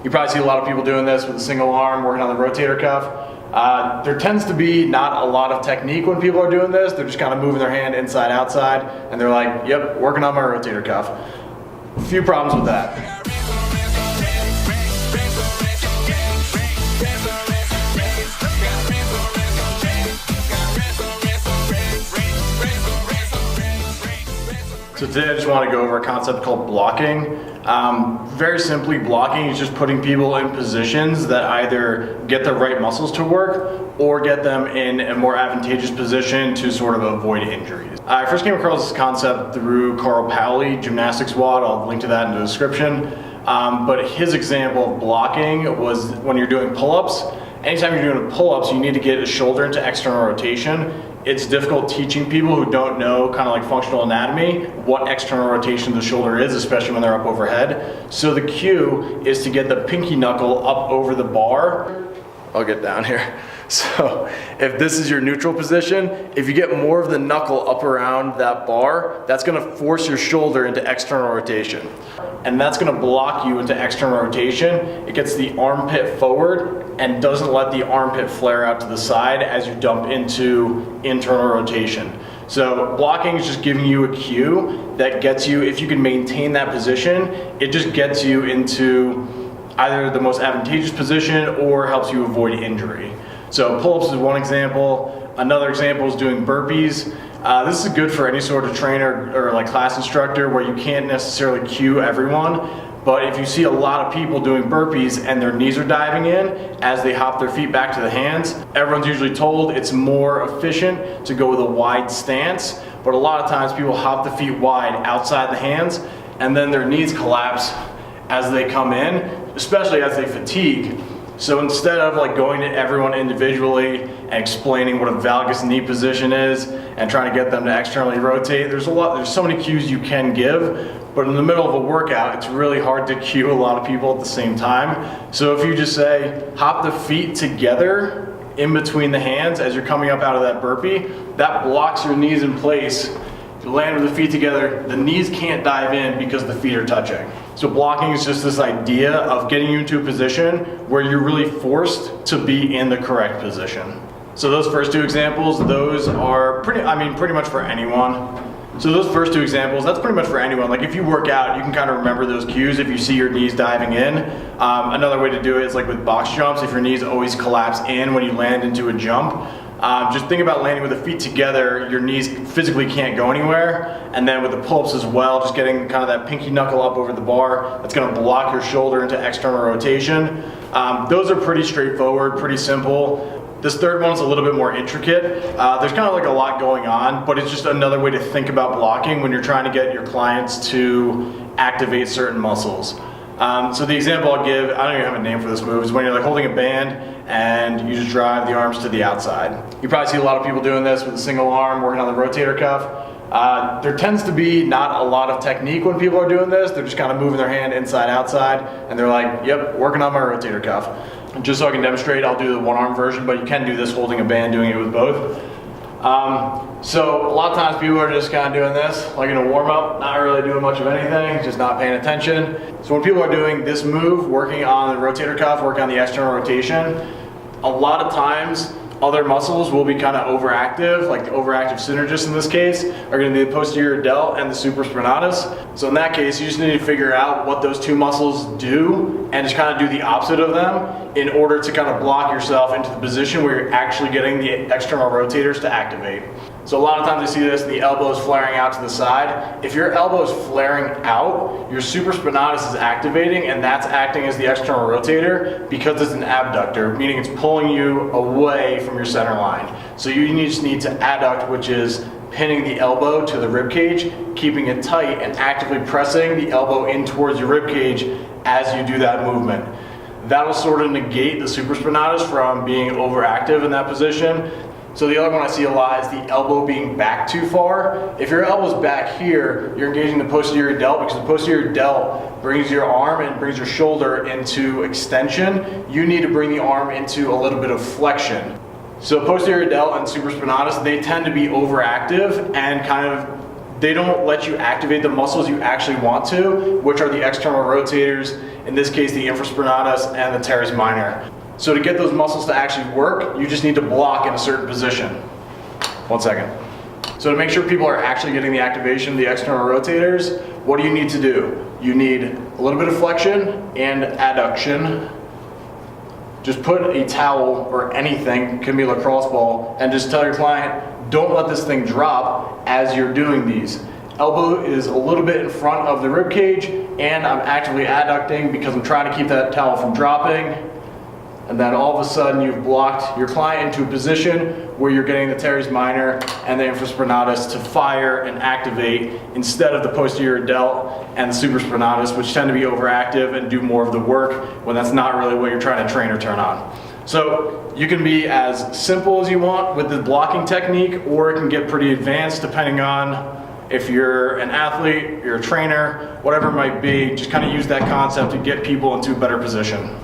You probably see a lot of people doing this with a single arm, working on the rotator cuff. There tends to be not a lot of technique when people are doing this. They're just kind of moving their hand inside, outside, and they're like, yep, working on my rotator cuff. A few problems with that. So today I just want to go over a concept called blocking. Very simply, blocking is just putting people in positions that either get the right muscles to work or get them in a more advantageous position to sort of avoid injuries. I first came across this concept through Paoli, Gymnastics WOD. I'll link to that in the description. But his example of blocking was when you're doing pull-ups. Anytime you're doing pull-ups, you need to get a shoulder into external rotation. It's difficult teaching people who don't know kind of like functional anatomy what external rotation of the shoulder is, especially when they're up overhead. So the cue is to get the pinky knuckle up over the bar. I'll get down here. So if this is your neutral position, if you get more of the knuckle up around that bar, that's gonna force your shoulder into external rotation. And that's gonna block you into external rotation. It gets the armpit forward and doesn't let the armpit flare out to the side as you dump into internal rotation. So blocking is just giving you a cue that gets you, if you can maintain that position, it just gets you into either the most advantageous position or helps you avoid injury. So pull-ups is one example. Another example is doing burpees. This is good for any sort of trainer or like class instructor where you can't necessarily cue everyone. But if you see a lot of people doing burpees and their knees are diving in as they hop their feet back to the hands, everyone's usually told it's more efficient to go with a wide stance. But a lot of times people hop the feet wide outside the hands and then their knees collapse as they come in, especially as they fatigue. So instead of like going to everyone individually and explaining what a valgus knee position is and trying to get them to externally rotate, there's so many cues you can give, but in the middle of a workout, it's really hard to cue a lot of people at the same time. So if you just say, hop the feet together in between the hands as you're coming up out of that burpee, that blocks your knees in place. You land with the feet together, the knees can't dive in because the feet are touching. So blocking is just this idea of getting you into a position where you're really forced to be in the correct position. So those first two examples, those are pretty much for anyone. So those first two examples, that's pretty much for anyone. Like if you work out, you can kind of remember those cues if you see your knees diving in. Another way to do it is like with box jumps, if your knees always collapse in when you land into a jump. Just think about landing with the feet together, your knees physically can't go anywhere. And then with the pull-ups as well, just getting kind of that pinky knuckle up over the bar, that's gonna block your shoulder into external rotation. Those are pretty straightforward, pretty simple. This third one's a little bit more intricate. There's kind of like a lot going on, but it's just another way to think about blocking when you're trying to get your clients to activate certain muscles. So the example I'll give, I don't even have a name for this move, is when you're like holding a band and you just drive the arms to the outside. You probably see a lot of people doing this with a single arm, working on the rotator cuff. There tends to be not a lot of technique when people are doing this. They're just kind of moving their hand inside, outside, and they're like, yep, working on my rotator cuff. And just so I can demonstrate, I'll do the one arm version, but you can do this holding a band, doing it with both. So a lot of times people are just kind of doing this, like in a warm up, not really doing much of anything, just not paying attention. So when people are doing this move, working on the rotator cuff, working on the external rotation, a lot of times other muscles will be kind of overactive, like the overactive synergists in this case, are going to be the posterior delt and the supraspinatus. So in that case, you just need to figure out what those two muscles do and just kind of do the opposite of them in order to kind of block yourself into the position where you're actually getting the external rotators to activate. So a lot of times I see this, the elbow's flaring out to the side. If your elbow's flaring out, your supraspinatus is activating, and that's acting as the external rotator because it's an abductor, meaning it's pulling you away from your center line. So you just need to adduct, which is pinning the elbow to the rib cage, keeping it tight, and actively pressing the elbow in towards your rib cage as you do that movement. That'll sort of negate the supraspinatus from being overactive in that position. So the other one I see a lot is the elbow being back too far. If your elbow's back here, you're engaging the posterior delt because the posterior delt brings your arm and brings your shoulder into extension. You need to bring the arm into a little bit of flexion. So posterior delt and supraspinatus, they tend to be overactive and kind of they don't let you activate the muscles you actually want to, which are the external rotators, in this case the infraspinatus and the teres minor. So to get those muscles to actually work, you just need to block in a certain position. 1 second. So to make sure people are actually getting the activation of the external rotators, what do you need to do? You need a little bit of flexion and adduction. Just put a towel or anything, can be a lacrosse ball, and just tell your client, don't let this thing drop as you're doing these. Elbow is a little bit in front of the rib cage, and I'm actively adducting because I'm trying to keep that towel from dropping. And then all of a sudden you've blocked your client into a position where you're getting the teres minor and the infraspinatus to fire and activate instead of the posterior delt and the supraspinatus, which tend to be overactive and do more of the work when that's not really what you're trying to train or turn on. So you can be as simple as you want with the blocking technique, or it can get pretty advanced depending on if you're an athlete, you're a trainer, whatever it might be. Just kind of use that concept to get people into a better position.